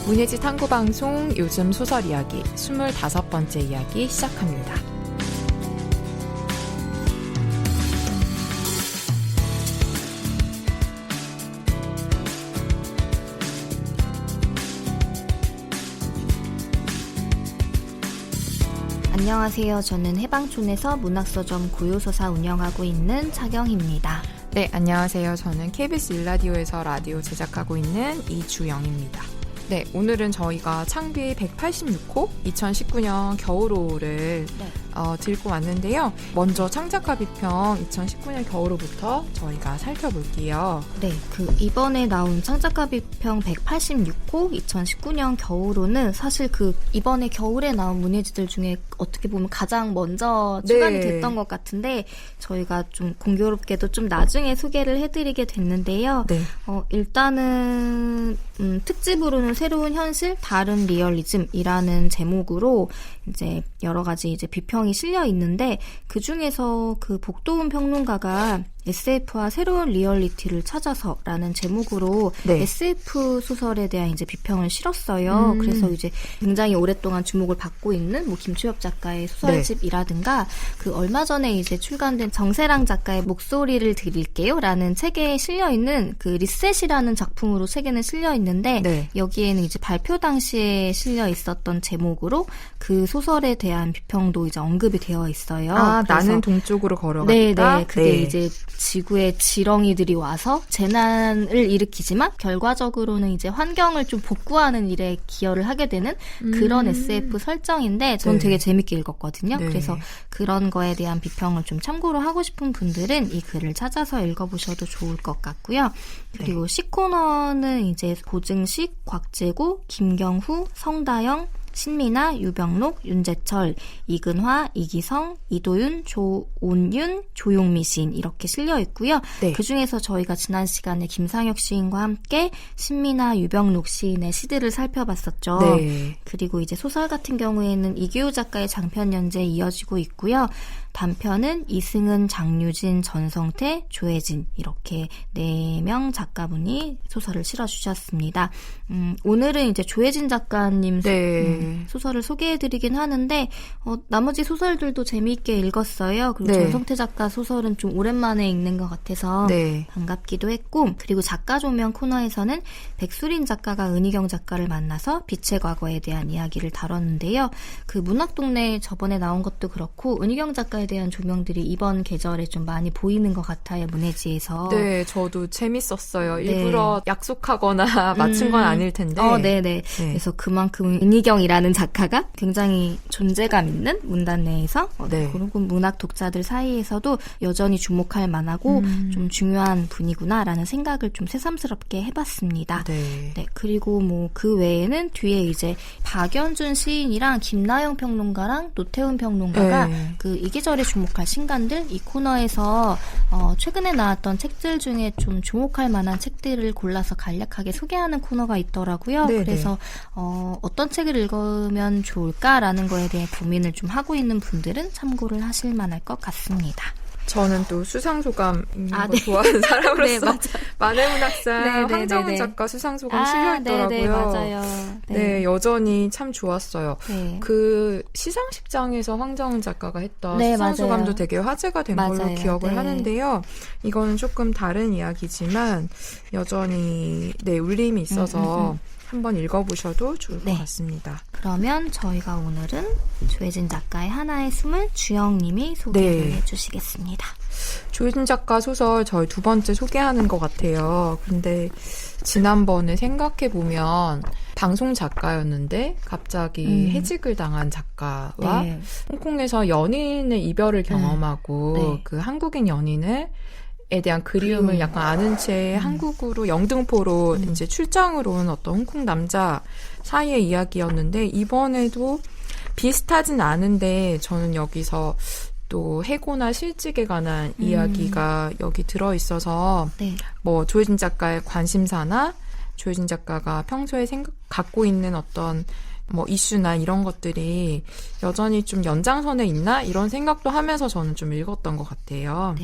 문예지 탐구방송 요즘 소설 이야기 25번째 이야기 시작합니다. 안녕하세요. 저는 해방촌에서 문학서점 고요서사 운영하고 있는 차경입니다. 네, 안녕하세요. 저는 KBS 일라디오에서 라디오 제작하고 있는 이주영입니다. 네, 오늘은 저희가 창비 186호 2019년 겨울호를 들고 왔는데요. 먼저 창작가 비평 2019년 겨울호부터 저희가 살펴볼게요. 네, 이번에 나온 창작가 비평 186호 2019년 겨울호는 사실 이번에 겨울에 나온 문예지들 중에 어떻게 보면 가장 먼저 출간이 됐던 것 같은데 저희가 좀 공교롭게도 좀 나중에 소개를 해드리게 됐는데요. 네. 일단은 특집으로는 새로운 현실, 다른 리얼리즘이라는 제목으로 이제 여러 가지 이제 비평이 실려 있는데 그 중에서 복도훈 평론가가 SF와 새로운 리얼리티를 찾아서라는 제목으로 SF 소설에 대한 이제 비평을 실었어요. 그래서 이제 굉장히 오랫동안 주목을 받고 있는 김초엽 작가의 소설집이라든가 얼마 전에 이제 출간된 정세랑 작가의 목소리를 드릴게요라는 책에 실려 있는 리셋이라는 작품으로 책에는 실려 있는데 여기에는 이제 발표 당시에 실려 있었던 제목으로 그 소설에 대한 비평도 이제 언급이 되어 있어요. 아, 나는 동쪽으로 걸어갔다. 네, 그게 이제 지구에 지렁이들이 와서 재난을 일으키지만 결과적으로는 이제 환경을 좀 복구하는 일에 기여를 하게 되는 그런 SF 설정인데 저는 되게 재밌게 읽었거든요. 그래서 그런 거에 대한 비평을 좀 참고로 하고 싶은 분들은 이 글을 찾아서 읽어보셔도 좋을 것 같고요. 그리고 시코너는 이제 고증식, 곽재구, 김경후, 성다영, 신미나, 유병록, 윤재철, 이근화, 이기성, 이도윤, 조온윤, 조용미 시인 이렇게 실려 있고요. 그중에서 저희가 지난 시간에 김상혁 시인과 함께 신미나, 유병록 시인의 시들을 살펴봤었죠. 그리고 이제 소설 같은 경우에는 이규호 작가의 장편 연재에 이어지고 있고요. 단편은 이승은, 장유진, 전성태, 조혜진 이렇게 4명 작가분이 소설을 실어주셨습니다. 오늘은 이제 조혜진 작가님 소설을 소개해드리긴 하는데 나머지 소설들도 재미있게 읽었어요. 그리고 전성태 작가 소설은 좀 오랜만에 읽는 것 같아서 반갑기도 했고 그리고 작가 조명 코너에서는 백수린 작가가 은희경 작가를 만나서 빛의 과거에 대한 이야기를 다뤘는데요. 문학동네 저번에 나온 것도 그렇고 은희경 작가에 대한 조명들이 이번 계절에 좀 많이 보이는 것 같아요. 문예지에서. 네, 저도 재밌었어요. 일부러 약속하거나 맞춘 건 아닐 텐데. 그래서 그만큼 은희경이라는 작가가 굉장히 존재감 있는 문단 내에서 그리고 문학 독자들 사이에서도 여전히 주목할 만하고 좀 중요한 분이구나라는 생각을 좀 새삼스럽게 해봤습니다. 그리고 그 외에는 뒤에 이제 박연준 시인이랑 김나영 평론가랑 노태훈 평론가가 이 계절에 주목할 신간들 이 코너에서 최근에 나왔던 책들 중에 좀 주목할 만한 책들을 골라서 간략하게 소개하는 코너가 있더라고요. 그래서 어떤 책을 읽으면 좋을까라는 거에 대해 고민을 좀 하고 있는 분들은 참고를 하실 만할 것 같습니다. 저는 또 수상소감 읽는 거 좋아하는 사람으로서 만해문학상 황정은 작가 수상소감 실려있더라고요. 맞아요. 여전히 참 좋았어요. 시상식장에서 황정은 작가가 했던 수상소감도 되게 화제가 된 걸로 기억을 하는데요. 이거는 조금 다른 이야기지만 여전히 울림이 있어서 한번 읽어보셔도 좋을 것 같습니다. 그러면 저희가 오늘은 조혜진 작가의 하나의 숨을 주영님이 소개를 해주시겠습니다. 조혜진 작가 소설 저희 2번째 소개하는 것 같아요. 근데 지난번에 생각해보면 방송 작가였는데 갑자기 해직을 당한 작가와 홍콩에서 연인의 이별을 경험하고 그 한국인 연인을 에 대한 그리움을 약간 아는 채 한국으로 영등포로 이제 출장으로 온 어떤 홍콩 남자 사이의 이야기였는데 이번에도 비슷하진 않은데 저는 여기서 또 해고나 실직에 관한 이야기가 여기 들어있어서 조혜진 작가의 관심사나 조혜진 작가가 평소에 갖고 있는 어떤 이슈나 이런 것들이 여전히 좀 연장선에 있나? 이런 생각도 하면서 저는 좀 읽었던 것 같아요.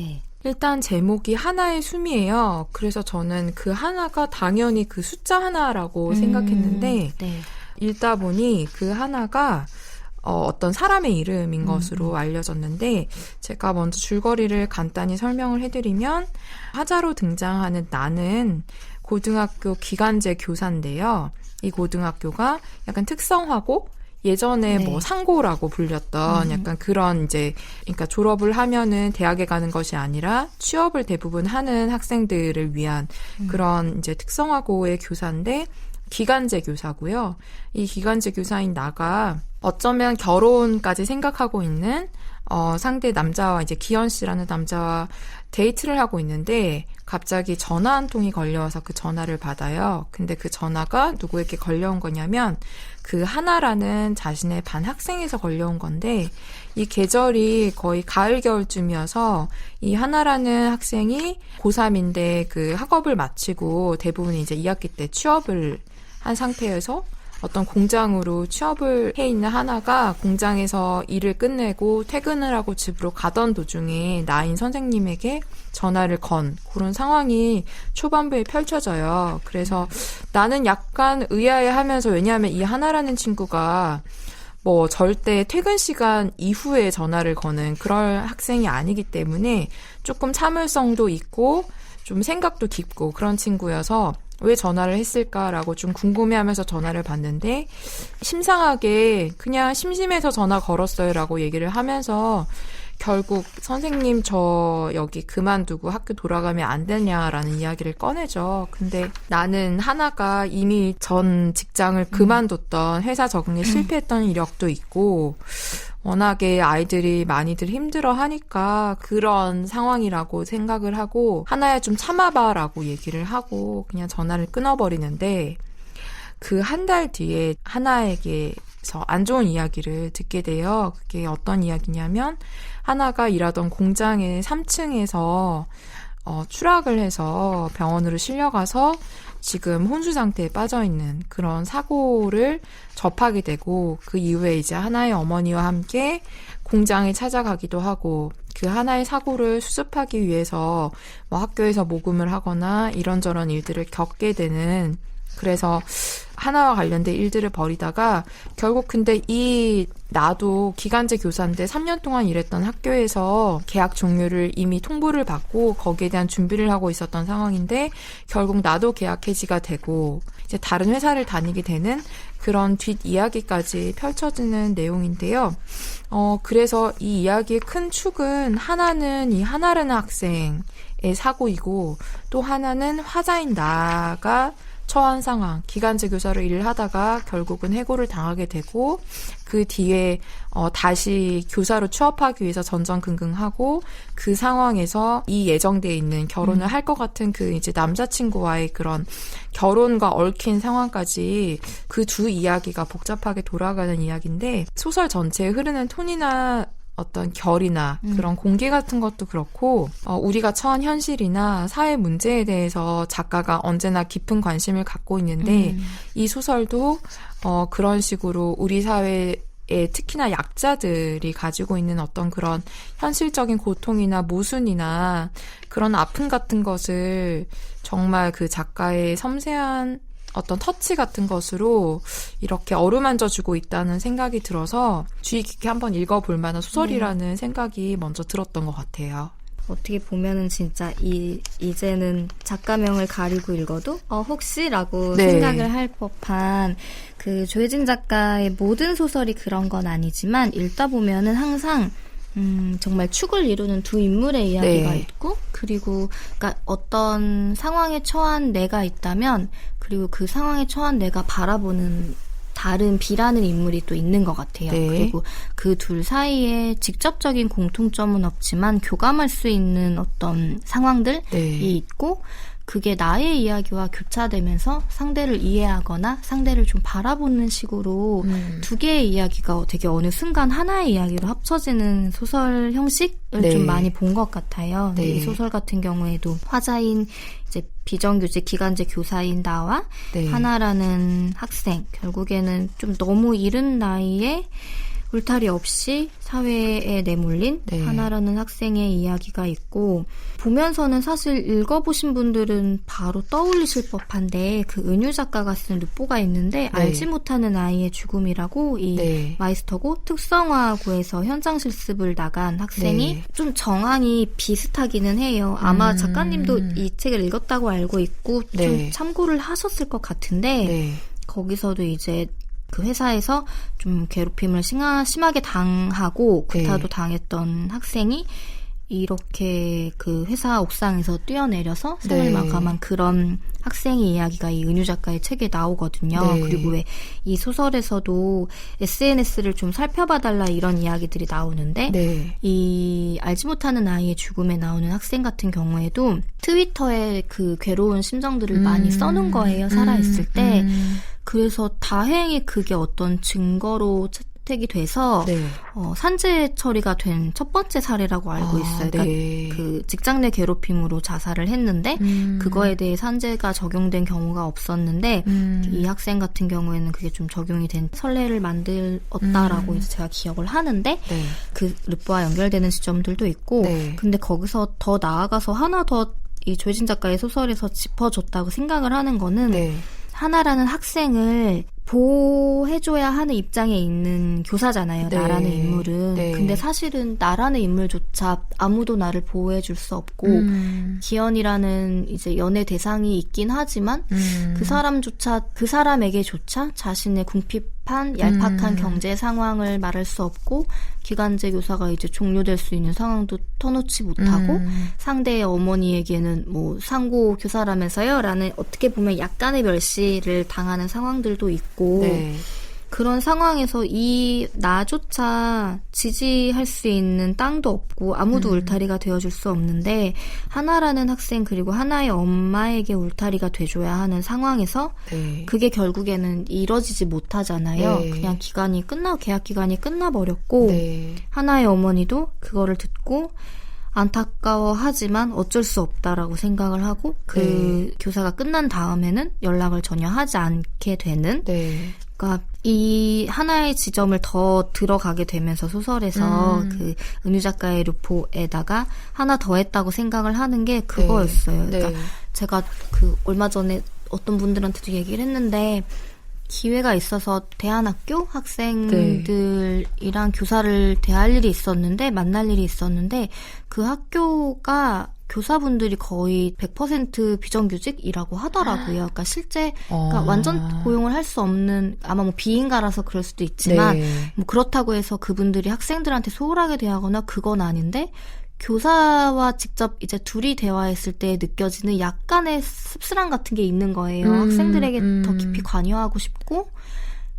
일단 제목이 하나의 숨이에요. 그래서 저는 그 하나가 당연히 그 숫자 하나라고 생각했는데 네. 읽다 보니 그 하나가 어떤 사람의 이름인 것으로 알려졌는데 제가 먼저 줄거리를 간단히 설명을 해드리면 화자로 등장하는 나는 고등학교 기간제 교사인데요. 이 고등학교가 약간 특성화고 예전에 네. 뭐 상고라고 불렸던 약간 그런 이제 그러니까 졸업을 하면은 대학에 가는 것이 아니라 취업을 대부분 하는 학생들을 위한 그런 이제 특성화고의 교사인데 기간제 교사고요. 이 기간제 교사인 나가 어쩌면 결혼까지 생각하고 있는 상대 남자와 이제 기현 씨라는 남자와 데이트를 하고 있는데 갑자기 전화 한 통이 걸려와서 그 전화를 받아요. 근데 그 전화가 누구에게 걸려온 거냐면 그 하나라는 자신의 반 학생에서 걸려온 건데 이 계절이 거의 가을 겨울쯤이어서 이 하나라는 학생이 고3인데 그 학업을 마치고 대부분 이제 2학기 때 취업을 한 상태에서 어떤 공장으로 취업을 해 있는 하나가 공장에서 일을 끝내고 퇴근을 하고 집으로 가던 도중에 나인 선생님에게 전화를 건 그런 상황이 초반부에 펼쳐져요. 그래서 나는 약간 의아해하면서 왜냐하면 이 하나라는 친구가 뭐 절대 퇴근 시간 이후에 전화를 거는 그럴 학생이 아니기 때문에 조금 참을성도 있고 좀 생각도 깊고 그런 친구여서 왜 전화를 했을까라고 좀 궁금해하면서 전화를 받는데 심상하게 그냥 심심해서 전화 걸었어요라고 얘기를 하면서 결국 선생님 저 여기 그만두고 학교 돌아가면 안 되냐라는 이야기를 꺼내죠. 근데 나는 하나가 이미 전 직장을 그만뒀던 회사 적응에 실패했던 이력도 있고 워낙에 아이들이 많이들 힘들어하니까 그런 상황이라고 생각을 하고 하나야 좀 참아봐라고 얘기를 하고 그냥 전화를 끊어버리는데 그 한 달 뒤에 하나에게서 안 좋은 이야기를 듣게 돼요. 그게 어떤 이야기냐면 하나가 일하던 공장의 3층에서 추락을 해서 병원으로 실려가서 지금 혼수 상태에 빠져있는 그런 사고를 접하게 되고 그 이후에 이제 하나의 어머니와 함께 공장에 찾아가기도 하고 그 하나의 사고를 수습하기 위해서 뭐 학교에서 모금을 하거나 이런저런 일들을 겪게 되는 그래서 하나와 관련된 일들을 벌이다가 결국 근데 나도 기간제 교사인데 3년 동안 일했던 학교에서 계약 종료를 이미 통보를 받고 거기에 대한 준비를 하고 있었던 상황인데 결국 나도 계약 해지가 되고 이제 다른 회사를 다니게 되는 그런 뒷이야기까지 펼쳐지는 내용인데요. 그래서 이 이야기의 큰 축은 하나는 이 하나라는 학생의 사고이고 또 하나는 화자인 나가 처한 상황, 기간제 교사로 일을 하다가 결국은 해고를 당하게 되고 그 뒤에 다시 교사로 취업하기 위해서 전전긍긍하고 그 상황에서 이 예정돼 있는 결혼을 할 것 같은 그 이제 남자친구와의 그런 결혼과 얽힌 상황까지 그 두 이야기가 복잡하게 돌아가는 이야기인데 소설 전체에 흐르는 톤이나 어떤 결이나 그런 공기 같은 것도 그렇고 우리가 처한 현실이나 사회 문제에 대해서 작가가 언제나 깊은 관심을 갖고 있는데 이 소설도 그런 식으로 우리 사회에 특히나 약자들이 가지고 있는 어떤 그런 현실적인 고통이나 모순이나 그런 아픔 같은 것을 정말 그 작가의 섬세한 어떤 터치 같은 것으로 이렇게 어루만져주고 있다는 생각이 들어서 주의 깊게 한번 읽어볼 만한 소설이라는 생각이 먼저 들었던 것 같아요. 어떻게 보면은 진짜 이제는 작가명을 가리고 읽어도 혹시라고 네. 생각을 할 법한 그 조혜진 작가의 모든 소설이 그런 건 아니지만 읽다 보면은 항상 정말 축을 이루는 두 인물의 이야기가 네. 있고 그리고 그러니까 어떤 상황에 처한 내가 있다면 그리고 그 상황에 처한 내가 바라보는 다른 B라는 인물이 또 있는 것 같아요. 네. 그리고 그 둘 사이에 직접적인 공통점은 없지만 교감할 수 있는 어떤 상황들이 네. 있고 그게 나의 이야기와 교차되면서 상대를 이해하거나 상대를 좀 바라보는 식으로 두 개의 이야기가 되게 어느 순간 하나의 이야기로 합쳐지는 소설 형식을 네. 좀 많이 본 것 같아요. 네. 이 소설 같은 경우에도 화자인 이제 비정규직 기간제 교사인 나와 네. 하나라는 학생 결국에는 좀 너무 이른 나이에 울타리 없이 사회에 내몰린 네. 하나라는 학생의 이야기가 있고, 보면서는 사실 읽어보신 분들은 바로 떠올리실 법한데, 그 은유 작가가 쓴 르뽀가 있는데, 알지 못하는 아이의 죽음이라고 이 마이스터고 특성화고에서 현장 실습을 나간 학생이 좀 정황이 비슷하기는 해요. 아마 작가님도 이 책을 읽었다고 알고 있고 좀 참고를 하셨을 것 같은데, 거기서도 이제 그 회사에서 좀 괴롭힘을 심하게 당하고 구타도 당했던 학생이 이렇게 그 회사 옥상에서 뛰어내려서 생을 마감한 그런 학생의 이야기가 이 은유 작가의 책에 나오거든요. 그리고 왜 이 소설에서도 SNS를 좀 살펴봐달라 이런 이야기들이 나오는데 이 알지 못하는 아이의 죽음에 나오는 학생 같은 경우에도 트위터에 그 괴로운 심정들을 많이 써놓은 거예요. 살아있을 때. 그래서 다행히 그게 어떤 증거로 채택이 돼서 산재 처리가 된 첫 번째 사례라고 알고 있어요. 그러니까 그 직장 내 괴롭힘으로 자살을 했는데 그거에 대해 산재가 적용된 경우가 없었는데 이 학생 같은 경우에는 그게 좀 적용이 된 선례를 만들었다라고 이제 제가 기억을 하는데 그 르뽀와 연결되는 지점들도 있고 근데 거기서 더 나아가서 하나 더 이 조혜진 작가의 소설에서 짚어줬다고 생각을 하는 거는 하나라는 학생을 보호해줘야 하는 입장에 있는 교사잖아요. 나라는 인물은. 근데 사실은 나라는 인물조차 아무도 나를 보호해줄 수 없고 기현이라는 이제 연애 대상이 있긴 하지만 그 사람에게조차 자신의 궁핍한 얄팍한 경제 상황을 말할 수 없고 기간제 교사가 이제 종료될 수 있는 상황도 터놓지 못하고 상대의 어머니에게는 뭐 상고 교사라면서요? 라는 어떻게 보면 약간의 멸시를 당하는 상황들도 있고 그런 상황에서 이 나조차 지지할 수 있는 땅도 없고 아무도 울타리가 되어줄 수 없는데 하나라는 학생 그리고 하나의 엄마에게 울타리가 돼줘야 하는 상황에서 그게 결국에는 이뤄지지 못하잖아요. 그냥 계약 기간이 끝나버렸고 하나의 어머니도 그거를 듣고 안타까워하지만 어쩔 수 없다라고 생각을 하고 그 교사가 끝난 다음에는 연락을 전혀 하지 않게 되는 그러니까 이 하나의 지점을 더 들어가게 되면서 소설에서 그 은유 작가의 르포에다가 하나 더 했다고 생각을 하는 게 그거였어요. 그러니까 제가 그 얼마 전에 어떤 분들한테도 얘기를 했는데 기회가 있어서 대안학교 학생들이랑 교사를 대할 일이 있었는데 만날 일이 있었는데 그 학교가 교사분들이 거의 100% 비정규직이라고 하더라고요. 그러니까 실제 그러니까 완전 고용을 할 수 없는 아마 뭐 비인가라서 그럴 수도 있지만 뭐 그렇다고 해서 그분들이 학생들한테 소홀하게 대하거나 그건 아닌데 교사와 직접 이제 둘이 대화했을 때 느껴지는 약간의 씁쓸함 같은 게 있는 거예요. 학생들에게 더 깊이 관여하고 싶고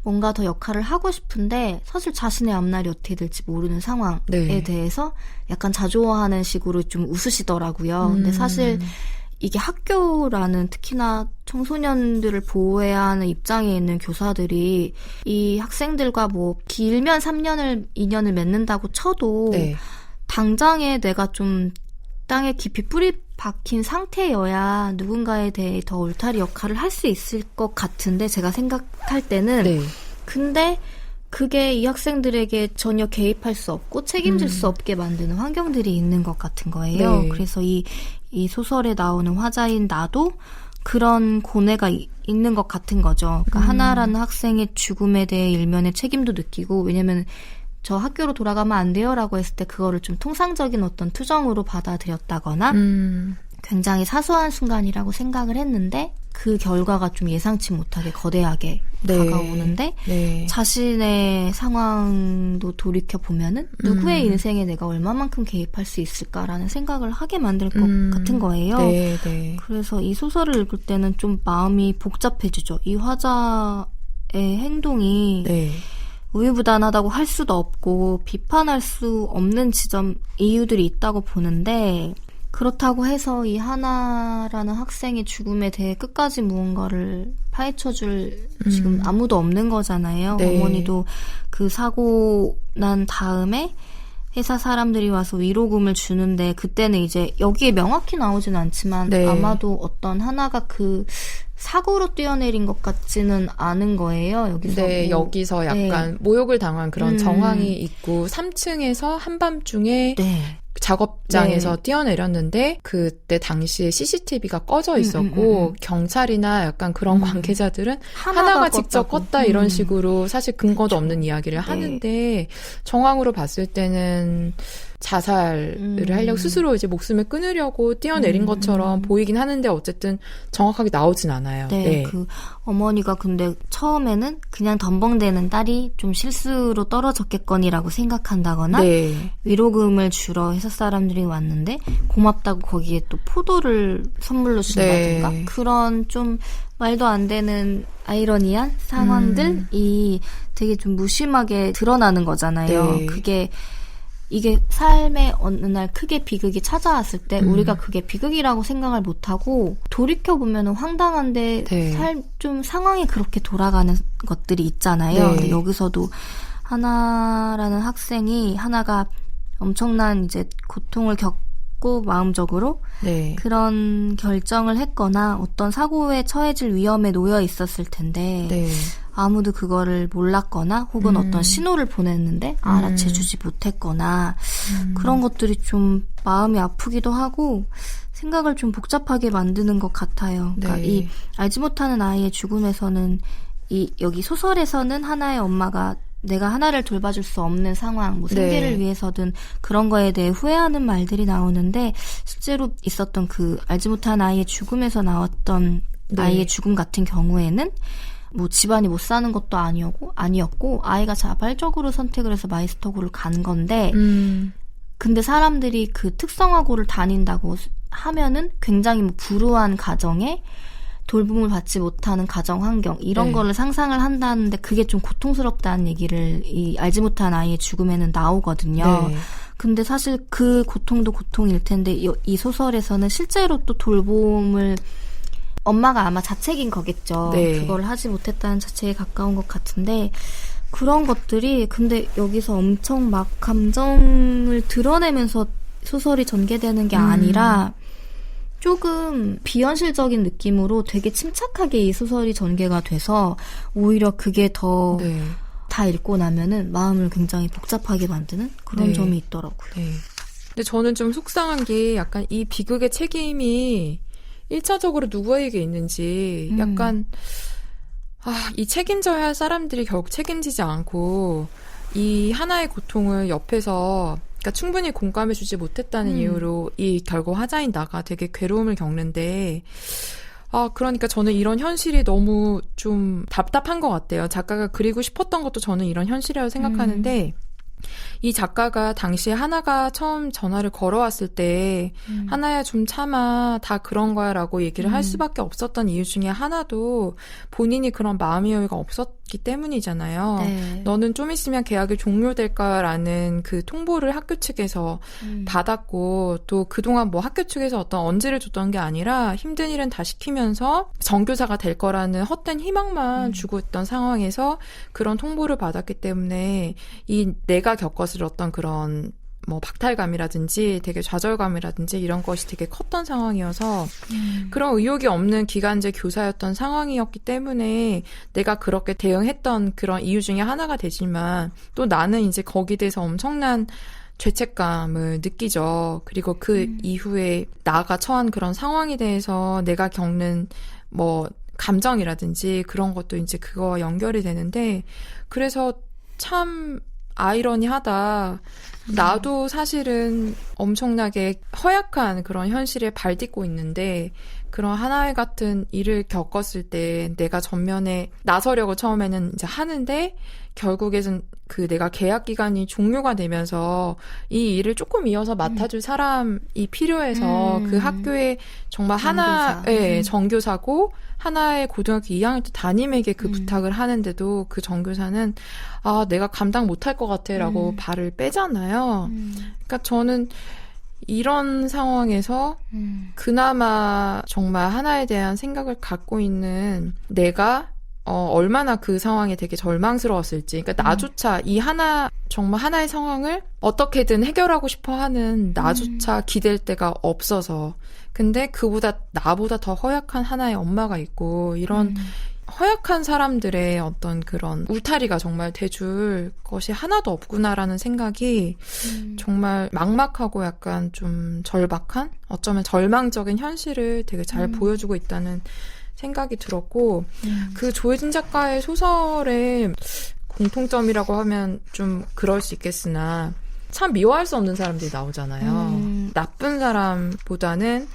뭔가 더 역할을 하고 싶은데 사실 자신의 앞날이 어떻게 될지 모르는 상황에 대해서 약간 자조하는 식으로 좀 웃으시더라고요. 근데 사실 이게 학교라는 특히나 청소년들을 보호해야 하는 입장에 있는 교사들이 이 학생들과 뭐 길면 3년을 2년을 맺는다고 쳐도 당장에 내가 좀 땅에 깊이 뿌리 박힌 상태여야 누군가에 대해 더 울타리 역할을 할 수 있을 것 같은데 제가 생각할 때는 근데 그게 이 학생들에게 전혀 개입할 수 없고 책임질 수 없게 만드는 환경들이 있는 것 같은 거예요. 그래서 이 소설에 나오는 화자인 나도 그런 고뇌가 있는 것 같은 거죠. 그러니까 하나라는 학생의 죽음에 대해 일면의 책임도 느끼고 왜냐면 저 학교로 돌아가면 안 돼요라고 했을 때 그거를 좀 통상적인 어떤 투정으로 받아들였다거나 굉장히 사소한 순간이라고 생각을 했는데 그 결과가 좀 예상치 못하게 거대하게 다가오는데 자신의 상황도 돌이켜보면은 누구의 인생에 내가 얼마만큼 개입할 수 있을까라는 생각을 하게 만들 것 같은 거예요. 그래서 이 소설을 읽을 때는 좀 마음이 복잡해지죠. 이 화자의 행동이 우유부단하다고 할 수도 없고 비판할 수 없는 이유들이 있다고 보는데 그렇다고 해서 이 하나라는 학생의 죽음에 대해 끝까지 무언가를 파헤쳐줄 지금 아무도 없는 거잖아요. 어머니도 그 사고 난 다음에 회사 사람들이 와서 위로금을 주는데 그때는 이제 여기에 명확히 나오진 않지만 아마도 어떤 하나가 그 사고로 뛰어내린 것 같지는 않은 거예요. 여기서 네, 여기서 약간 모욕을 당한 그런 정황이 있고 3층에서 한밤중에 네. 작업장에서 뛰어내렸는데 그때 당시에 CCTV가 꺼져 있었고 경찰이나 약간 그런 관계자들은 하나가 직접 껐다 이런 식으로 사실 근거도 없는 이야기를 하는데 정황으로 봤을 때는 자살을 하려고 스스로 이제 목숨을 끊으려고 뛰어내린 것처럼 보이긴 하는데 어쨌든 정확하게 나오진 않아요. 네, 네. 그 어머니가 근데 처음에는 그냥 덤벙대는 딸이 좀 실수로 떨어졌겠거니라고 생각한다거나 네. 위로금을 주러 회사 사람들이 왔는데 고맙다고 거기에 또 포도를 선물로 준다든가 네. 그런 좀 말도 안 되는 아이러니한 상황들이 되게 좀 무심하게 드러나는 거잖아요. 네. 이게 삶의 어느 날 크게 비극이 찾아왔을 때 우리가 그게 비극이라고 생각을 못하고 돌이켜보면 황당한데 네. 좀 상황이 그렇게 돌아가는 것들이 있잖아요. 네. 근데 여기서도 하나라는 학생이 하나가 엄청난 이제 고통을 겪고 마음적으로 네. 그런 결정을 했거나 어떤 사고에 처해질 위험에 놓여 있었을 텐데 네. 아무도 그거를 몰랐거나 혹은 어떤 신호를 보냈는데 알아채주지 못했거나 그런 것들이 좀 마음이 아프기도 하고 생각을 좀 복잡하게 만드는 것 같아요. 그러니까 네. 이 알지 못하는 아이의 죽음에서는 여기 소설에서는 하나의 엄마가 내가 하나를 돌봐줄 수 없는 상황, 뭐 생계를 네. 위해서든 그런 거에 대해 후회하는 말들이 나오는데 실제로 있었던 그 알지 못한 아이의 죽음에서 나왔던 네. 아이의 죽음 같은 경우에는 뭐 집안이 못 사는 것도 아니었고 아이가 자발적으로 선택을 해서 마이스터고를 간 건데 근데 사람들이 그 특성화고를 다닌다고 하면은 굉장히 뭐 불우한 가정에 돌봄을 받지 못하는 가정 환경 이런 네. 거를 상상을 한다는데 그게 좀 고통스럽다는 얘기를 이 알지 못한 아이의 죽음에는 나오거든요. 네. 근데 사실 그 고통도 고통일 텐데 이 소설에서는 실제로 또 돌봄을 엄마가 아마 자책인 거겠죠. 네. 그걸 하지 못했다는 자책에 가까운 것 같은데 그런 것들이 근데 여기서 엄청 막 감정을 드러내면서 소설이 전개되는 게 아니라 조금 비현실적인 느낌으로 되게 침착하게 이 소설이 전개가 돼서 오히려 그게 더 다 네. 읽고 나면은 마음을 굉장히 복잡하게 만드는 그런 네. 점이 있더라고요. 네. 근데 저는 좀 속상한 게 약간 이 비극의 책임이 1차적으로 누구에게 있는지 약간 이 책임져야 할 사람들이 결국 책임지지 않고 이 하나의 고통을 옆에서 그러니까 충분히 공감해주지 못했다는 이유로 이 결국 화자인 나가 되게 괴로움을 겪는데 그러니까 저는 이런 현실이 너무 좀 답답한 것 같아요. 작가가 그리고 싶었던 것도 저는 이런 현실이라고 생각하는데 이 작가가 당시에 하나가 처음 전화를 걸어왔을 때 하나야 좀 참아 다 그런 거야 라고 얘기를 할 수밖에 없었던 이유 중에 하나도 본인이 그런 마음의 여유가 없었기 때문이잖아요. 네. 너는 좀 있으면 계약이 종료될 거라는 그 통보를 학교 측에서 받았고 또 그동안 뭐 학교 측에서 어떤 언지를 줬던 게 아니라 힘든 일은 다 시키면서 정교사가 될 거라는 헛된 희망만 주고 있던 상황에서 그런 통보를 받았기 때문에 이 내가 겪었을 어떤 그런 뭐 박탈감이라든지 되게 좌절감이라든지 이런 것이 되게 컸던 상황이어서 그런 의욕이 없는 기간제 교사였던 상황이었기 때문에 내가 그렇게 대응했던 그런 이유 중에 하나가 되지만 또 나는 이제 거기에 대해서 엄청난 죄책감을 느끼죠. 그리고 그 이후에 나가 처한 그런 상황에 대해서 내가 겪는 뭐 감정이라든지 그런 것도 이제 그거와 연결이 되는데 그래서 참 아이러니하다. 나도 사실은 엄청나게 허약한 그런 현실에 발딛고 있는데 그런 하나의 같은 일을 겪었을 때 내가 전면에 나서려고 처음에는 이제 하는데 결국에는 그 내가 계약 기간이 종료가 되면서 이 일을 조금 이어서 맡아줄 사람이 필요해서 그 학교에 정말 하나의 정교사고 하나의 고등학교 2학년 때 담임에게 그 부탁을 하는데도 그 정교사는 내가 감당 못할 것 같아 라고 발을 빼잖아요. 그러니까 저는 이런 상황에서 그나마 정말 하나에 대한 생각을 갖고 있는 내가 얼마나 그 상황에 되게 절망스러웠을지. 그러니까 나조차 정말 하나의 상황을 어떻게든 해결하고 싶어 하는 나조차 기댈 데가 없어서. 근데 나보다 더 허약한 하나의 엄마가 있고, 이런 허약한 사람들의 어떤 그런 울타리가 정말 돼줄 것이 하나도 없구나라는 생각이 정말 막막하고 약간 좀 절박한, 어쩌면 절망적인 현실을 되게 잘 보여주고 있다는 생각이 들었고, 그 조혜진 작가의 소설의 공통점이라고 하면 좀 그럴 수 있겠으나, 참 미워할 수 없는 사람들이 나오잖아요. 나쁜 사람보다는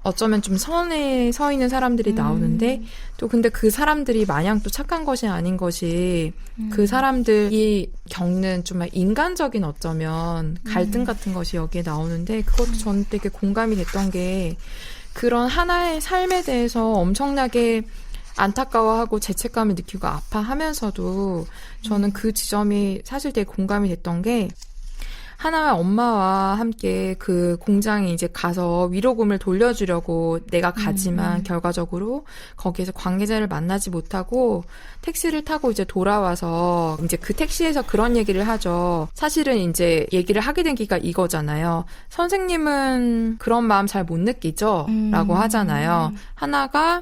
어쩌면 좀 선에 서 있는 사람들이 나오는데, 또 근데 그 사람들이 마냥 또 착한 것이 아닌 것이, 그 사람들이 겪는 정말 인간적인 어쩌면 갈등 같은 것이 여기에 나오는데, 그것도 저는 되게 공감이 됐던 게, 그런 하나의 삶에 대해서 엄청나게 안타까워하고 죄책감을 느끼고 아파하면서도 저는 그 지점이 사실 되게 공감이 됐던 게, 하나의 엄마와 함께 그 공장에 이제 가서 위로금을 돌려주려고 내가 가지만 결과적으로 거기에서 관계자를 만나지 못하고 택시를 타고 이제 돌아와서 이제 그 택시에서 그런 얘기를 하죠. 사실은 이제 얘기를 하게 된 기가 이거잖아요. 선생님은 그런 마음 잘 못 느끼죠? 라고 하잖아요. 하나가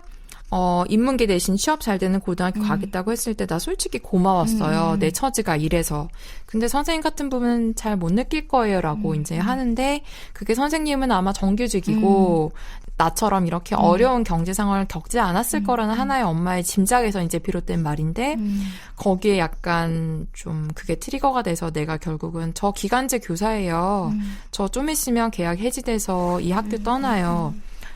인문계 대신 취업 잘 되는 고등학교 가겠다고 했을 때 나 솔직히 고마웠어요. 내 처지가 이래서. 근데 선생님 같은 분은 잘 못 느낄 거예요 라고 이제 하는데, 그게 선생님은 아마 정규직이고 나처럼 이렇게 어려운 경제 상황을 겪지 않았을 거라는 하나의 엄마의 짐작에서 이제 비롯된 말인데, 거기에 약간 좀 그게 트리거가 돼서 내가 결국은 저 기간제 교사예요. 저 좀 있으면 계약 해지돼서 이 학교 떠나요.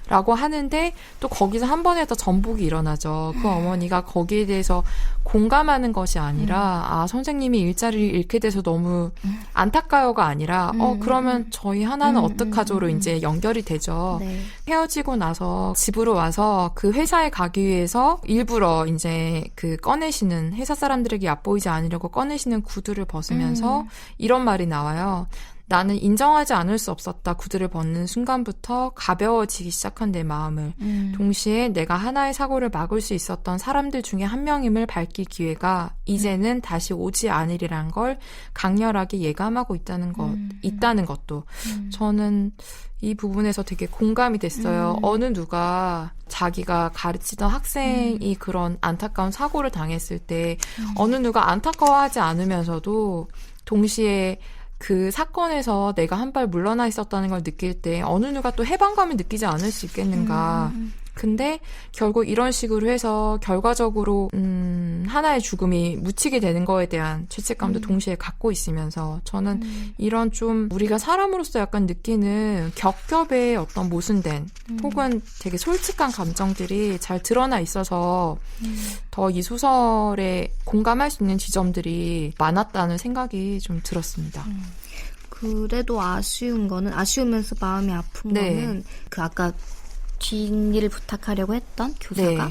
라고 하는데, 또 거기서 한 번에 더 전복이 일어나죠. 그 어머니가 거기에 대해서 공감하는 것이 아니라, 선생님이 일자리를 잃게 돼서 너무 안타까워가 아니라, 그러면 저희 하나는 어떡하죠로 이제 연결이 되죠. 네. 헤어지고 나서 집으로 와서 그 회사에 가기 위해서 일부러 이제 그 꺼내시는, 회사 사람들에게 얕보이지 않으려고 꺼내시는 구두를 벗으면서 이런 말이 나와요. 나는 인정하지 않을 수 없었다. 구두를 벗는 순간부터 가벼워지기 시작한 내 마음을. 동시에 내가 하나의 사고를 막을 수 있었던 사람들 중에 한 명임을 밝힐 기회가 이제는 다시 오지 않으리란 걸 강렬하게 예감하고 있다는 것도 저는 이 부분에서 되게 공감이 됐어요. 어느 누가 자기가 가르치던 학생이 그런 안타까운 사고를 당했을 때 어느 누가 안타까워하지 않으면서도 동시에 그 사건에서 내가 한 발 물러나 있었다는 걸 느낄 때 어느 누가 또 해방감을 느끼지 않을 수 있겠는가. 근데 결국 이런 식으로 해서 결과적으로 하나의 죽음이 묻히게 되는 거에 대한 죄책감도 동시에 갖고 있으면서 저는 이런 좀 우리가 사람으로서 약간 느끼는 겹겹의 어떤 모순된 혹은 되게 솔직한 감정들이 잘 드러나 있어서 더 이 소설에 공감할 수 있는 지점들이 많았다는 생각이 좀 들었습니다. 그래도 아쉬우면서 마음이 아픈 거는 그 아까 뒷일을 부탁하려고 했던 교사가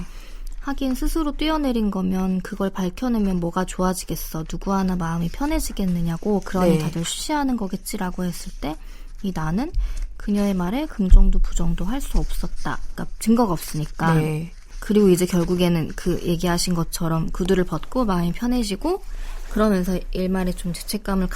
하긴 스스로 뛰어내린 거면 그걸 밝혀내면 뭐가 좋아지겠어. 누구 하나 마음이 편해지겠느냐고. 그러니 다들 쉬쉬하는 거겠지라고 했을 때 이 나는 그녀의 말에 긍정도 부정도 할 수 없었다. 그러니까 증거가 없으니까. 그리고 이제 결국에는 그 얘기하신 것처럼 구두를 벗고 마음이 편해지고 그러면서 일말에 좀 죄책감을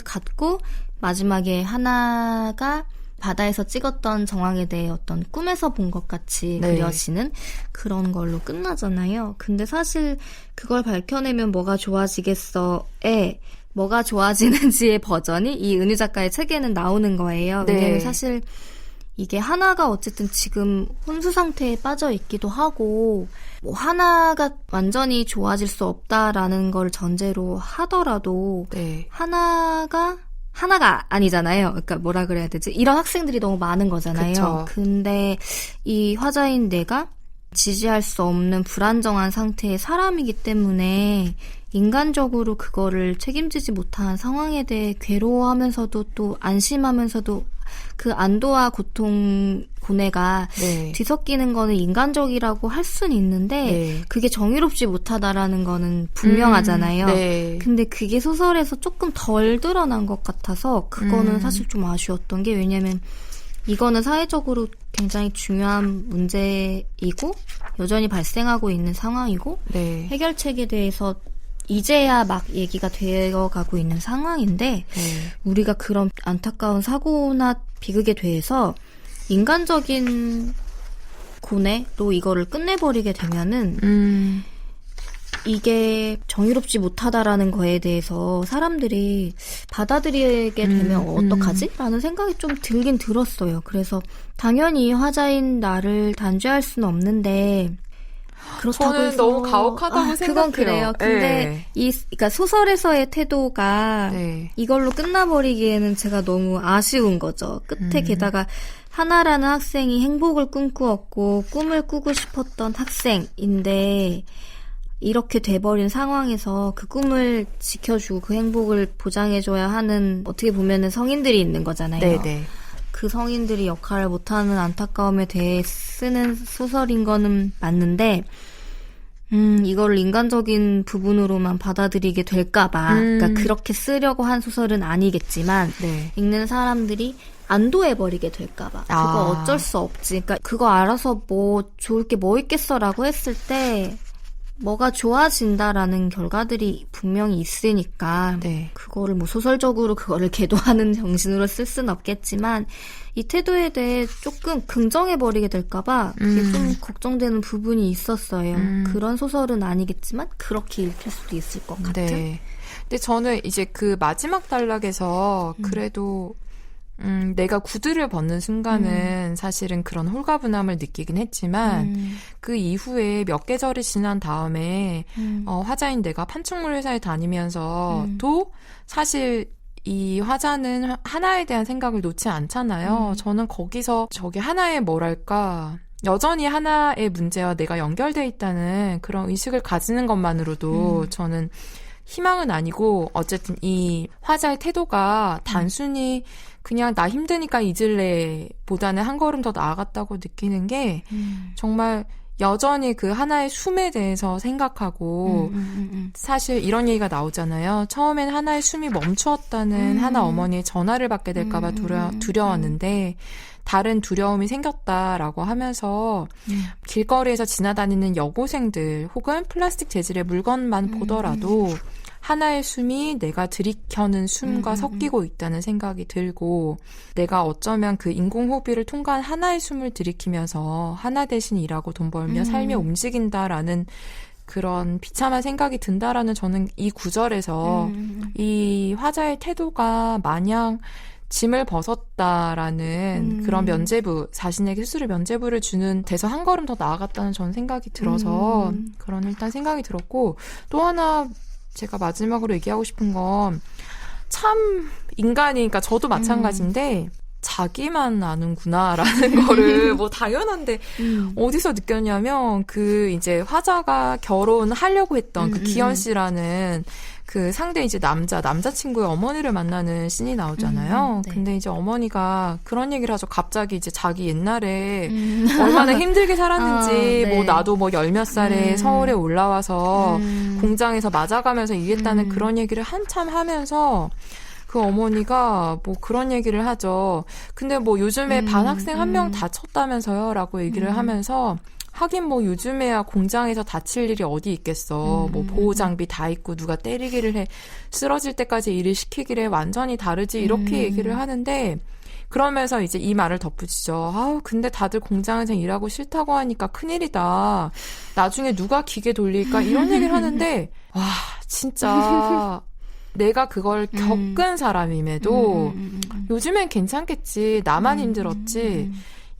갖고 마지막에 하나가 바다에서 찍었던 정황에 대해 어떤 꿈에서 본 것 같이 그려지는 그런 걸로 끝나잖아요. 근데 사실 그걸 밝혀내면 뭐가 좋아지겠어에 뭐가 좋아지는지의 버전이 이 은유 작가의 책에는 나오는 거예요. 왜냐면 사실 이게 하나가 어쨌든 지금 혼수 상태에 빠져 있기도 하고 뭐 하나가 완전히 좋아질 수 없다라는 걸 전제로 하더라도 하나가 아니잖아요. 그러니까 뭐라 그래야 되지? 이런 학생들이 너무 많은 거잖아요. 그쵸. 근데 이 화자인 내가 지지할 수 없는 불안정한 상태의 사람이기 때문에 인간적으로 그거를 책임지지 못한 상황에 대해 괴로워하면서도 또 안심하면서도 그 안도와 고뇌가 뒤섞이는 거는 인간적이라고 할 수는 있는데 그게 정의롭지 못하다라는 거는 분명하잖아요. 근데 그게 소설에서 조금 덜 드러난 것 같아서 그거는 사실 좀 아쉬웠던 게 왜냐면 이거는 사회적으로 굉장히 중요한 문제이고 여전히 발생하고 있는 상황이고 네. 해결책에 대해서 이제야 막 얘기가 되어가고 있는 상황인데 네. 우리가 그런 안타까운 사고나 비극에 대해서 인간적인 고뇌로 이거를 끝내버리게 되면은 이게 정의롭지 못하다라는 거에 대해서 사람들이 받아들이게 되면 어떡하지? 라는 생각이 좀 들긴 들었어요. 그래서 당연히 화자인 나를 단죄할 수는 없는데 그렇다고 저는 해서 너무 가혹하다고 생각해요. 그건 그래요. 근데 그러니까 소설에서의 태도가 네. 이걸로 끝나버리기에는 제가 너무 아쉬운 거죠. 끝에 게다가 하나라는 학생이 행복을 꿈꾸었고 꿈을 꾸고 싶었던 학생인데 이렇게 돼버린 상황에서 그 꿈을 지켜주고 그 행복을 보장해줘야 하는 어떻게 보면은 성인들이 있는 거잖아요. 네네. 그 성인들이 역할을 못하는 안타까움에 대해 쓰는 소설인 거는 맞는데 이거를 인간적인 부분으로만 받아들이게 될까봐 그러니까 그렇게 쓰려고 한 소설은 아니겠지만 네. 읽는 사람들이 안도해버리게 될까봐 그거 어쩔 수 없지. 그러니까 그거 알아서 뭐 좋을 게 뭐 있겠어라고 했을 때 뭐가 좋아진다라는 결과들이 분명히 있으니까 네. 그거를 뭐 소설적으로 그거를 계도하는 정신으로 쓸 수는 없겠지만 이 태도에 대해 조금 긍정해버리게 될까봐 그게 좀 걱정되는 부분이 있었어요. 그런 소설은 아니겠지만 그렇게 읽힐 수도 있을 것 같은. 네. 근데 저는 이제 그 마지막 단락에서 그래도 내가 구두를 벗는 순간은 사실은 그런 홀가분함을 느끼긴 했지만 그 이후에 몇 계절이 지난 다음에 화자인 내가 판촉물 회사에 다니면서도 사실 이 화자는 하나에 대한 생각을 놓지 않잖아요. 저는 거기서 저게 하나의 뭐랄까 여전히 하나의 문제와 내가 연결돼 있다는 그런 의식을 가지는 것만으로도 저는 희망은 아니고 어쨌든 이 화자의 태도가 단순히 그냥 나 힘드니까 잊을래 보다는 한 걸음 더 나아갔다고 느끼는 게 정말 여전히 그 하나의 숨에 대해서 생각하고 사실 이런 얘기가 나오잖아요. 처음엔 하나의 숨이 멈추었다는 하나 어머니의 전화를 받게 될까봐 두려웠는데 다른 두려움이 생겼다라고 하면서 길거리에서 지나다니는 여고생들 혹은 플라스틱 재질의 물건만 보더라도 하나의 숨이 내가 들이켜는 숨과 섞이고 있다는 생각이 들고 내가 어쩌면 그 인공호흡을 통과한 하나의 숨을 들이키면서 하나 대신 일하고 돈 벌며 삶이 움직인다라는 그런 비참한 생각이 든다라는 저는 이 구절에서 이 화자의 태도가 마냥 짐을 벗었다라는 그런 면죄부, 자신에게 스스로 면죄부를 주는 데서 한 걸음 더 나아갔다는 저는 생각이 들어서 그런 일단 생각이 들었고 또 하나 제가 마지막으로 얘기하고 싶은 건 참 인간이, 그러니까 저도 마찬가지인데 자기만 아는구나라는 거를 뭐 당연한데 어디서 느꼈냐면 그 이제 화자가 결혼하려고 했던 그 기현 씨라는 그 상대 이제 남자친구의 어머니를 만나는 씬이 나오잖아요. 네. 근데 이제 어머니가 그런 얘기를 하죠. 갑자기 이제 자기 옛날에 얼마나 힘들게 살았는지 네. 뭐 나도 뭐 10몇 살에 서울에 올라와서 공장에서 맞아가면서 일했다는 그런 얘기를 한참 하면서 그 어머니가 뭐 그런 얘기를 하죠. 근데 뭐 요즘에 반학생 한 명 다쳤다면서요? 라고 얘기를 하면서 하긴 뭐 요즘에야 공장에서 다칠 일이 어디 있겠어. 뭐 보호장비 다 있고 누가 때리기를 해. 쓰러질 때까지 일을 시키기를 완전히 다르지. 이렇게 얘기를 하는데 그러면서 이제 이 말을 덧붙이죠. 아우 근데 다들 공장에서 일하고 싫다고 하니까 큰일이다. 나중에 누가 기계 돌릴까? 이런 얘기를 하는데 와 진짜 내가 그걸 겪은 사람임에도 요즘엔 괜찮겠지. 나만 힘들었지.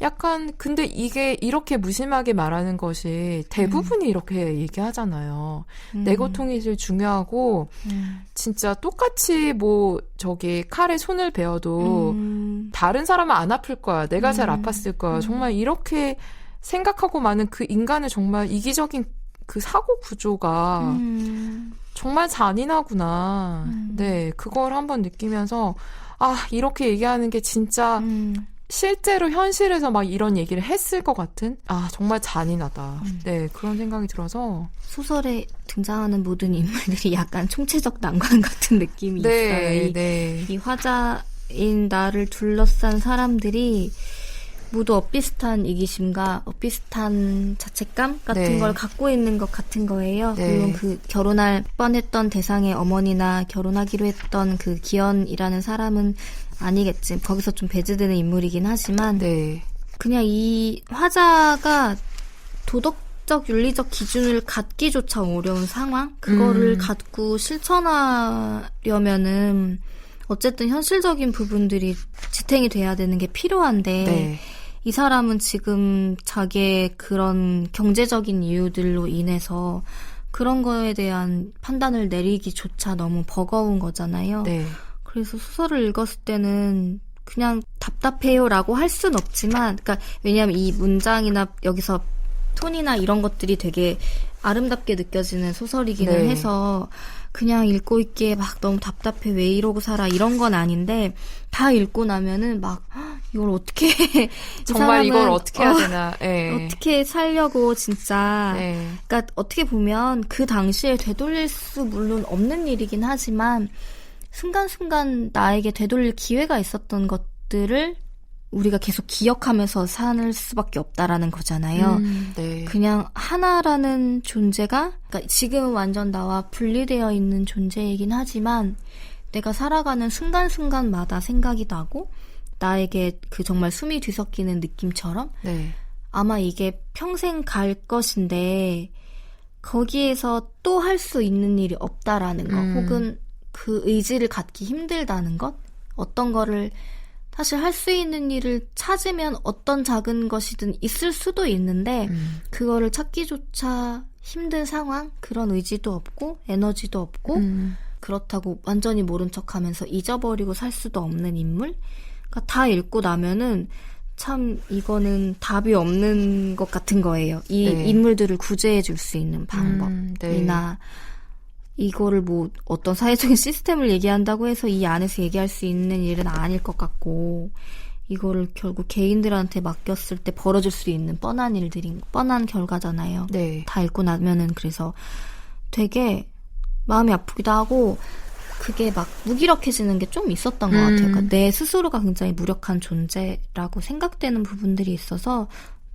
약간 근데 이게 이렇게 무심하게 말하는 것이 대부분이 이렇게 얘기하잖아요. 내 고통이 제일 중요하고 진짜 똑같이 뭐 저기 칼에 손을 베어도 다른 사람은 안 아플 거야. 내가 제일 아팠을 거야. 정말 이렇게 생각하고 많은 그 인간의 정말 이기적인 그 사고 구조가 정말 잔인하구나. 네, 그걸 한번 느끼면서 아 이렇게 얘기하는 게 진짜 실제로 현실에서 막 이런 얘기를 했을 것 같은 아 정말 잔인하다. 네 그런 생각이 들어서 소설에 등장하는 모든 인물들이 약간 총체적 난관 같은 느낌이 있어요. 네. 이 화자인 나를 둘러싼 사람들이 모두 엇비슷한 이기심과 엇비슷한 자책감 같은 네. 걸 갖고 있는 것 같은 거예요. 네. 물론 그 결혼할 뻔했던 대상의 어머니나 결혼하기로 했던 그 기현이라는 사람은 아니겠지. 거기서 좀 배제되는 인물이긴 하지만 네. 그냥 이 화자가 도덕적 윤리적 기준을 갖기조차 어려운 상황? 그거를 갖고 실천하려면은 어쨌든 현실적인 부분들이 지탱이 돼야 되는 게 필요한데 네. 이 사람은 지금 자기의 그런 경제적인 이유들로 인해서 그런 거에 대한 판단을 내리기조차 너무 버거운 거잖아요. 네. 그래서 소설을 읽었을 때는 그냥 답답해요라고 할 순 없지만, 그러니까 왜냐하면 이 문장이나 여기서 톤이나 이런 것들이 되게 아름답게 느껴지는 소설이기는 네. 해서 그냥 읽고 있기에 막 너무 답답해 왜 이러고 살아 이런 건 아닌데 다 읽고 나면은 막 이걸 어떻게 정말 이 이걸 사람은 어떻게 해야 되나. 네. 어떻게 살려고 진짜 네. 그러니까 어떻게 보면 그 당시에 되돌릴 수 물론 없는 일이긴 하지만 순간순간 나에게 되돌릴 기회가 있었던 것들을 우리가 계속 기억하면서 살 수밖에 없다라는 거잖아요. 네. 그냥 하나라는 존재가 그러니까 지금은 완전 나와 분리되어 있는 존재이긴 하지만 내가 살아가는 순간순간마다 생각이 나고 나에게 그 정말 숨이 뒤섞이는 느낌처럼 네. 아마 이게 평생 갈 것인데 거기에서 또 할 수 있는 일이 없다라는 거 혹은 그 의지를 갖기 힘들다는 것 어떤 거를 사실 할 수 있는 일을 찾으면 어떤 작은 것이든 있을 수도 있는데 그거를 찾기조차 힘든 상황 그런 의지도 없고 에너지도 없고 그렇다고 완전히 모른 척하면서 잊어버리고 살 수도 없는 인물 그러니까 다 읽고 나면은 참 이거는 답이 없는 것 같은 거예요. 이 네. 인물들을 구제해 줄 수 있는 방법이나 이거를 뭐 어떤 사회적인 시스템을 얘기한다고 해서 이 안에서 얘기할 수 있는 일은 아닐 것 같고 이거를 결국 개인들한테 맡겼을 때 벌어질 수 있는 뻔한 결과잖아요. 네. 다 읽고 나면은 그래서 되게 마음이 아프기도 하고 그게 막 무기력해지는 게 좀 있었던 것 같아요. 그러니까 내 스스로가 굉장히 무력한 존재라고 생각되는 부분들이 있어서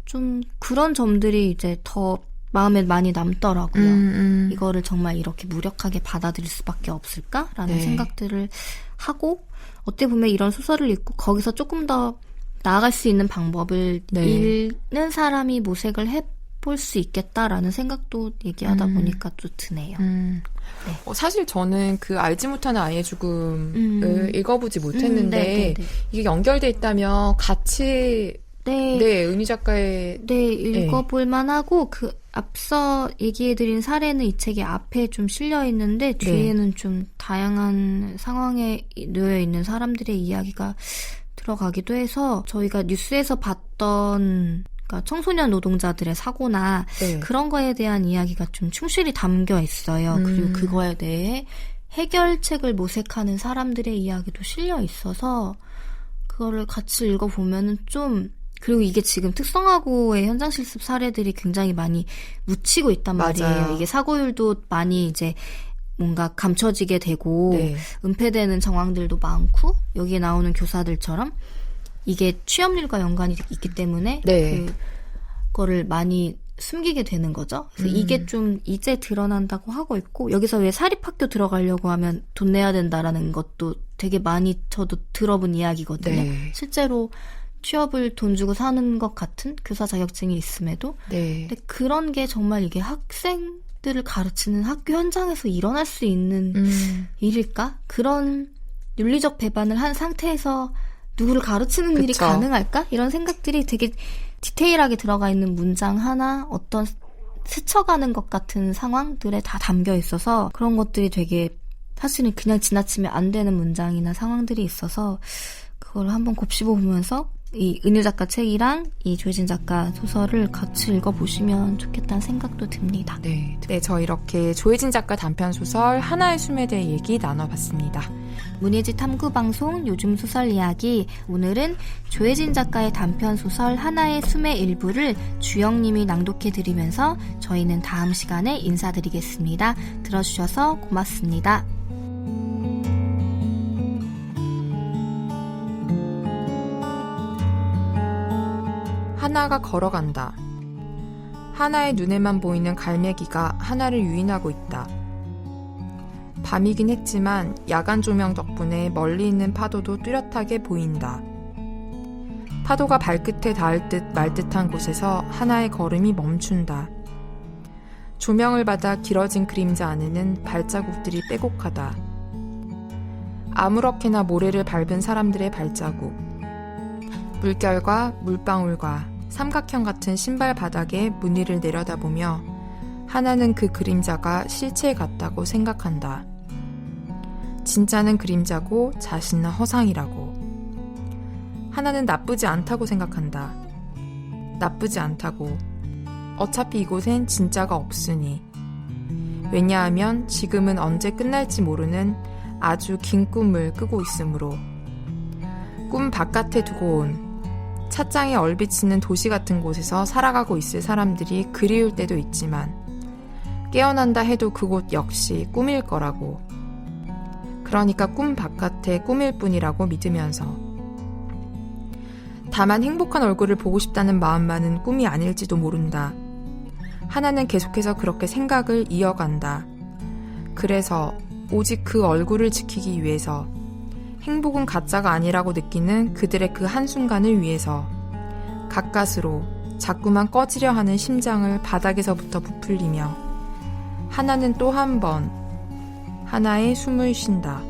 좀 그런 점들이 이제 더 마음에 많이 남더라고요. 이거를 정말 이렇게 무력하게 받아들일 수밖에 없을까라는 네. 생각들을 하고 어떻게 보면 이런 소설을 읽고 거기서 조금 더 나아갈 수 있는 방법을 네. 읽는 사람이 모색을 해볼 수 있겠다라는 생각도 얘기하다 보니까 또 드네요. 사실 저는 그 알지 못하는 아이의 죽음을 읽어보지 못했는데 네네네. 이게 연결돼 있다면 같이 네, 은희 작가의 읽어볼 만하고 그 앞서 얘기해드린 사례는 이 책의 앞에 좀 실려 있는데 뒤에는 좀 다양한 상황에 놓여 있는 사람들의 이야기가 들어가기도 해서 저희가 뉴스에서 봤던 그러니까 청소년 노동자들의 사고나 그런 거에 대한 이야기가 좀 충실히 담겨 있어요. 그리고 그거에 대해 해결책을 모색하는 사람들의 이야기도 실려 있어서 그거를 같이 읽어보면은 좀 그리고 이게 지금 특성화고의 현장 실습 사례들이 굉장히 많이 묻히고 있단 말이에요. 맞아요. 이게 사고율도 많이 이제 뭔가 감춰지게 되고 은폐되는 정황들도 많고 여기에 나오는 교사들처럼 이게 취업률과 연관이 있기 때문에 그거를 많이 숨기게 되는 거죠. 그래서 이게 좀 이제 드러난다고 하고 있고 여기서 왜 사립학교 들어가려고 하면 돈 내야 된다라는 것도 되게 많이 저도 들어본 이야기거든요. 실제로 취업을 돈 주고 사는 것 같은 교사 자격증이 있음에도 근데 그런 게 정말 이게 학생들을 가르치는 학교 현장에서 일어날 수 있는 일일까? 그런 윤리적 배반을 한 상태에서 누구를 가르치는 일이 가능할까? 이런 생각들이 되게 디테일하게 들어가 있는 문장 하나 어떤 스쳐가는 것 같은 상황들에 다 담겨 있어서 그런 것들이 되게 사실은 그냥 지나치면 안 되는 문장이나 상황들이 있어서 그걸 한번 곱씹어보면서 이 은유 작가 책이랑 이 조혜진 작가 소설을 같이 읽어보시면 좋겠다는 생각도 듭니다. 네, 저 이렇게 조혜진 작가 단편 소설 하나의 숨에 대해 얘기 나눠봤습니다. 문예지 탐구방송 요즘 소설 이야기 오늘은 조혜진 작가의 단편 소설 하나의 숨의 일부를 주영님이 낭독해드리면서 저희는 다음 시간에 인사드리겠습니다. 들어주셔서 고맙습니다. 하나가 걸어간다. 하나의 눈에만 보이는 갈매기가 하나를 유인하고 있다. 밤이긴 했지만 야간 조명 덕분에 멀리 있는 파도도 뚜렷하게 보인다. 파도가 발끝에 닿을 듯 말 듯한 곳에서 하나의 걸음이 멈춘다. 조명을 받아 길어진 그림자 안에는 발자국들이 빼곡하다. 아무렇게나 모래를 밟은 사람들의 발자국. 물결과 물방울과 삼각형 같은 신발 바닥에 무늬를 내려다보며 하나는 그 그림자가 실체 같다고 생각한다. 진짜는 그림자고 자신은 허상이라고. 하나는 나쁘지 않다고 생각한다. 나쁘지 않다고. 어차피 이곳엔 진짜가 없으니. 왜냐하면 지금은 언제 끝날지 모르는 아주 긴 꿈을 꾸고 있으므로. 꿈 바깥에 두고 온 찻장에 얼비치는 도시 같은 곳에서 살아가고 있을 사람들이 그리울 때도 있지만 깨어난다 해도 그곳 역시 꿈일 거라고. 그러니까 꿈 바깥의 꿈일 뿐이라고 믿으면서. 다만 행복한 얼굴을 보고 싶다는 마음만은 꿈이 아닐지도 모른다. 하나는 계속해서 그렇게 생각을 이어간다. 그래서 오직 그 얼굴을 지키기 위해서, 행복은 가짜가 아니라고 느끼는 그들의 그 한순간을 위해서 가까스로 자꾸만 꺼지려 하는 심장을 바닥에서부터 부풀리며 하나는 또 한 번 하나의 숨을 쉰다.